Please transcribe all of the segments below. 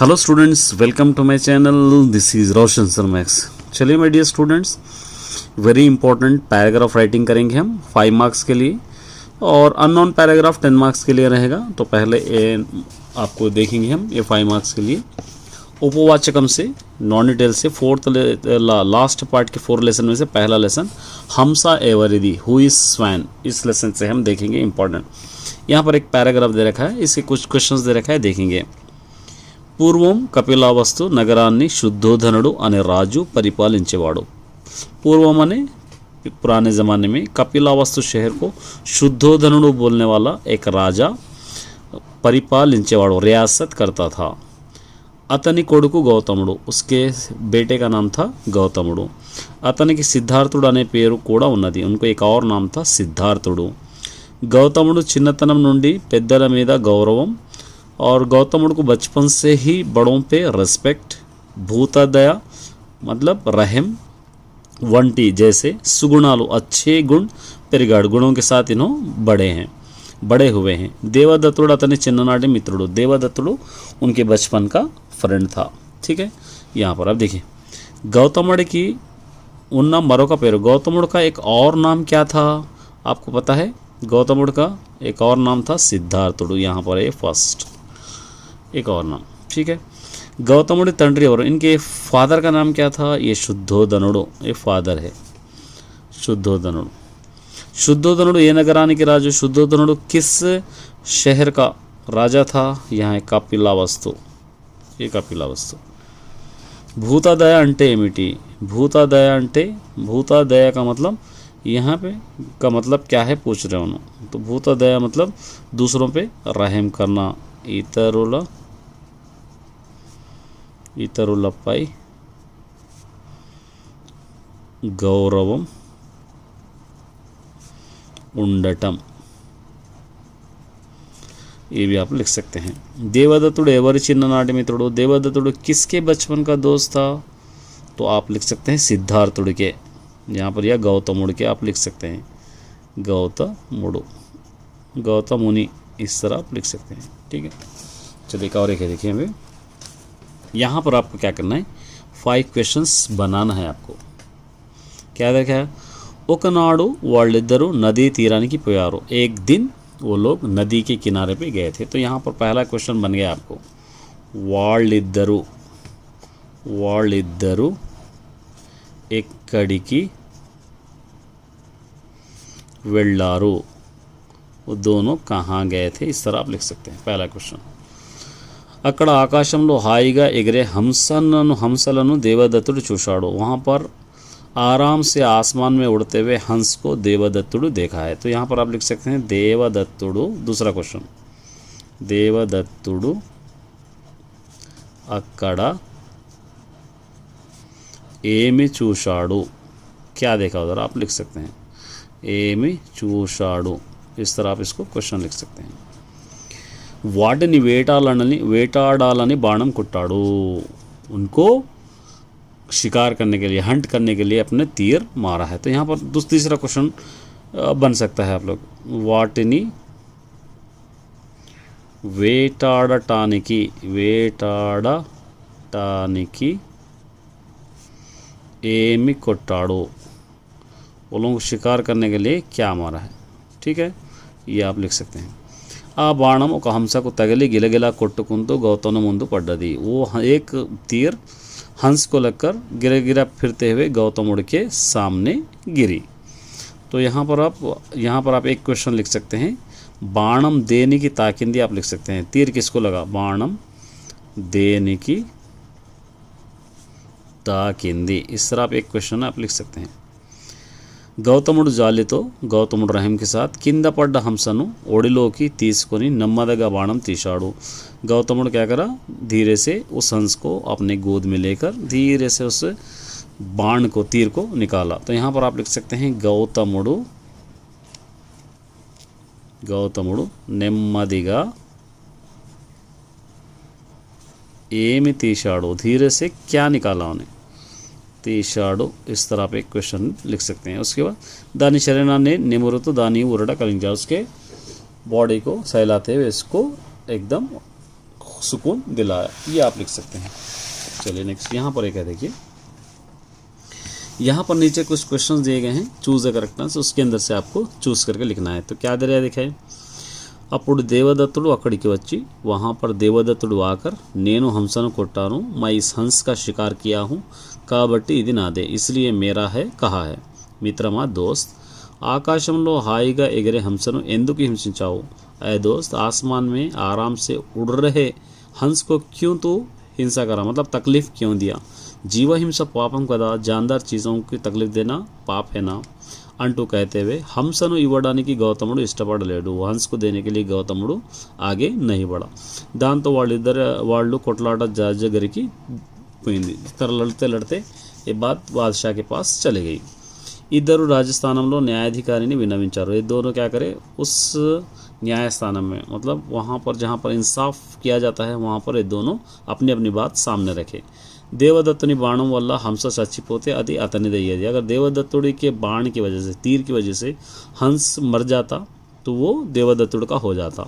Hello students, welcome to my channel. This is Roshan sir Max. चलिए my dear students, very important paragraph writing करेंगे हम 5 marks के लिए और अननोन पैराग्राफ 10 मार्क्स के लिए रहेगा। तो पहले आपको देखेंगे हम ये 5 मार्क्स के लिए उपवाचकम से नॉन डिटेल से फोर्थ लास्ट पार्ट के 4 लेसन में से पहला लेसन हमसा एवरिदी हु इज स्वैन, इस लेसन से हम देखेंगे इंपॉर्टेंट। यहाँ पर एक पैराग्राफ दे रखा है, इसके कुछ क्वेश्चंस दे रखा है, देखेंगे। పూర్వం కపిలావస్తు నగరాన్ని शुद्धोधनुడు అనే రాజు పరిపాలించేవాడు। पूर्वम अने पुराने ज़माने में कपिलावस्तु शहर को शुद्धोधनुడు बोलने वाला एक राजा परिपालिंచేవాడు, रियासत करता था। अतनी कोडुकु गौतमुడు, उसके बेटे का नाम था गौतमुడు। अतనికి సిద్ధార్థుడు అనే పేరు కూడా ఉన్నది, उनको एक और नाम था సిద్ధార్థుడు। गौतमुడు చిన్నతనం నుండి పెద్దల మీద గౌరవం और गौतमुడు को बचपन से ही बड़ों पे रेस्पेक्ट, भूतादया मतलब रहम, वंटी जैसे सुगुणालु अच्छे गुण पेरिगाड़, गुणों के साथ इन्हों बड़े हुए हैं। देवदत्तुడు अतनी चिन्ननाटी मित्रुడు, देवदत्तुడు उनके बचपन का फ्रेंड था। ठीक है, यहाँ पर अब देखिए गौतमुడు की उन्ना मरोका पेरू, गौतमुడు का एक और नाम क्या था आपको पता है? गौतमुడు का एक और नाम था सिद्धार्थुడు। यहाँ पर है फर्स्ट एक और नाम। ठीक है, गौतमुడి तंड्री और इनके फादर का नाम क्या था? ये शुद्धोधनुడు, ये फादर है शुद्धोधनुడు। शुद्धोधनुడు ये नगरानिकी राजु। शुद्धोधनुడు किस शहर का राजा था? यहाँ है कपिलावस्तु, ये कपिलावस्तु। भूतादया अंटे एमिटी, भूतादया अंटे, भूतादया का मतलब यहाँ पे का मतलब क्या है पूछ रहे हो। तो भूतादया मतलब दूसरों पे रहम करना, ఇతరులపై గౌరవం ఉండటం, ये भी आप लिख सकते हैं। देवदत्तुడు ఎవరి చిన్ననాటి మిత్రుడు? देवदत्तुడు किसके बचपन का दोस्त था? तो आप लिख सकते हैं सिद्धार्थुడు के, यहाँ पर या गौतमुడు के आप लिख सकते हैं, गौतमुడు, गौतमुनि, इस तरह आप लिख सकते हैं। ठीक है, चलिए एक और एक है, देखिए हमें यहाँ पर आपको क्या करना है, 5 क्वेश्चंस बनाना है आपको। क्या देखा है? ఒకనాడు వాళ్ళిద్దరూ నదీ తీరానికి పోయారు, एक दिन वो लोग नदी के किनारे पे गए थे। तो यहाँ पर पहला क्वेश्चन बन गया आपको, వాళ్ళిద్దరూ ఎక్కడికి వెళ్ళారు, वो दोनों कहाँ गए थे, इस तरह आप लिख सकते हैं पहला क्वेश्चन। అక్కడ ఆకాశంలో హాయిగా ఎగిరే హంసలను దేవదత్తుడు చూశాడు, वहाँ पर आराम से आसमान में उड़ते हुए हंस को देवदत्तुడు देखा है। तो यहाँ पर आप लिख सकते हैं देवदत्तुడు। दूसरा क्वेश्चन, देवदत्तुడు అక్కడ ఏమి చూశాడు, क्या देखा उधर, आप लिख सकते हैं ఏమి చూశాడు, इस तरह आप इसको क्वेश्चन लिख सकते हैं। వాటిని వేటాడాలని బాణం కొట్టాడు, उनको शिकार करने के लिए, हंट करने के लिए अपने तीर मारा है। तो यहाँ पर तीसरा क्वेश्चन बन सकता है आप लोग, వాటిని వేటాడటానికి ఏమి కొట్టాడు, वो लोगों को शिकार करने के लिए क्या मारा है। ठीक है, ये आप लिख सकते हैं। ఆ బాణం ఒక హంసకు తగిలి గిలగిలా కొట్టుకుంటూ గౌతముడు ముందు పడ్డది, वो एक तीर हंस को लगकर गिरा फिरते हुए गौतमुड़ के सामने गिरी। तो यहाँ पर आप एक क्वेश्चन लिख सकते हैं, बाणम देनिकी ताकिंदी, आप लिख सकते हैं तीर किसको लगा, बाणम देनिकी ताकिंदी, इस तरह आप एक क्वेश्चन आप लिख सकते हैं। గౌతముడు జాలితో, గౌతముడు रहम के साथ కింద పడ్డ హంసను ఒడిలోకి తీసుకొని నెమ్మదిగా బాణం తీశాడు। गौतमुड़ क्या करा, धीरे से उस हंस को अपने गोद में लेकर धीरे से उस बाण को, तीर को निकाला। तो यहाँ पर आप लिख सकते हैं గౌతముడు నెమ్మదిగా ఏమి తీశాడు, धीरे से क्या निकाला उन्हें, తీశాడు, इस तरह आप एक क्वेश्चन लिख सकते हैं। उसके बाद दानी शरीराన్ని నిమురుతూ దాని ఊరట కలిగించాడు, उसके बॉडी को सहलाते हुए इसको एकदम सुकून दिलाया, ये आप लिख सकते हैं। चलिए नेक्स्ट यहाँ पर एक है, देखिए यहाँ पर नीचे कुछ क्वेश्चंस दिए गए हैं, चूज़ द करेक्ट आंसर, उसके अंदर से आपको चूज़ करके लिखना है। तो क्या दे रहा है देखिए, అప్పుడు దేవదత్తుడు అక్కడికి వచ్చి वहाँ पर దేవదత్తుడు आकर నేను హంసను కొట్టాను, मैं इस हंस का शिकार किया हूँ కాబట్టి ఇది నాదే, इसलिए मेरा है कहा है। మిత్రమా దోస్త్, ఆకాశంలో హాయిగా ఎగిరే హంసను ఎందుకు హింసించావు? ऐ दोस्त, आसमान में आराम से उड़ रहे हंस को क्यों तू हिंसा करा, मतलब तकलीफ़ क्यों दिया? जीवा हिंसा पापम कदा, जानदार चीज़ों की तकलीफ देना पाप है ना అంటూ कहते हुए హంసను ఇవ్వడానికి గౌతముడు ఇష్టపడలేడు, హంస్కు దేనికి लिए గౌతముడు ఆగే नहीं बढ़ा। దాంతో వాళ్ళు కొట్లాట దగ్గరికి పోయింది। तरह लड़ते लड़ते ये बात बादशाह के पास चली गई। ఇద్దరు రాజస్థానంలో న్యాయాధికారిని విన్నవించారు। ये दोनों क्या करे, उस न्यायस्थान में, मतलब वहाँ पर जहाँ पर इंसाफ किया जाता है वहाँ पर ये दोनों अपनी अपनी बात सामने रखे। దేవదత్తుని బాణం వల్ల హంస చచ్చిపోతే అది అతనిదయ్యేది। अगर देवदत्तुड़ी के बाण की वजह से, तीर की वजह से हंस मर जाता तो वो देवदत्తుడు का हो जाता।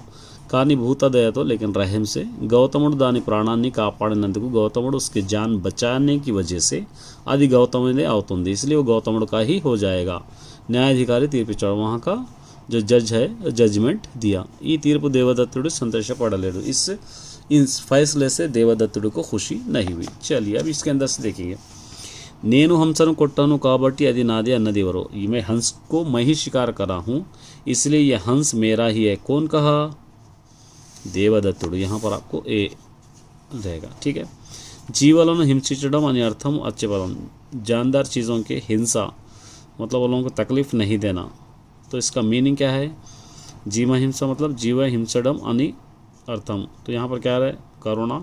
కానీ భూతదయతో, लेकिन रहम से గౌతముడు దాని ప్రాణాన్ని కాపాడినందుకు, గౌతముడు उसकी जान बचाने की वजह से అది గౌతముడే అవుతుంది, इसलिए वो गौतमुड़ का ही हो जाएगा। న్యాయాధికారి తీర్పిచ్చాడు, वहाँ का जो जज है जजमेंट दिया। ఈ తీర్పు దేవదత్తుడు సంతోషపడలేడు, इस फैसले से देवदत्तुడు को खुशी नहीं हुई। चलिए अब इसके अंदर से देखिए, నేను హంసను కొట్టాను కాబట్టి అది నాదే అన్నది ఎవరో, मैं हंस को मैं ही शिकार करा हूँ इसलिए यह हंस मेरा ही है, कौन कहा? దేవదత్తుడు। यहाँ पर आपको ए रहेगा, ठीक है। జీవులను హింసించడం అని అర్థం अच्छे पदम, जानदार चीज़ों के हिंसा मतलब वो लोगों को तकलीफ़ नहीं देना, तो इसका मीनिंग क्या है? जीव हिंसा मतलब जीव हिंसडम अनि अर्थम, तो यहाँ पर क्या है? करुणा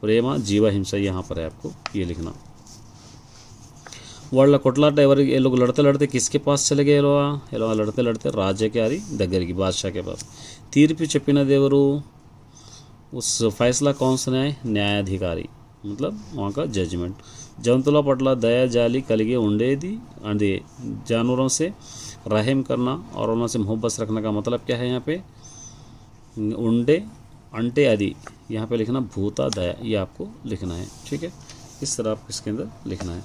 प्रेम जीव हिंसा, यहाँ पर है आपको ये लिखना। వాళ్ళ కొట్లాట ఎవరికి, ये लोग लड़ते लड़ते किसके पास चले गए? ये लोग लड़ते लड़ते राजा के దగ్గరికి, बादशाह के पास। తీర్పు చెప్పినది ఎవరు? उस फैसला कौन सा है? न्यायाधिकारी, मतलब वहाँ का जजमेंट। जंतुల పట్ల दया जाली కలిగి ఉండేది, అది जानवरों से रहम करना और उनसे से मोहब्बत रखने का मतलब क्या है? यहाँ पे उंडे अंटे आदि, यहाँ पे लिखना भूता दया, ये आपको लिखना है, ठीक है। इस तरह आपको इसके अंदर लिखना है।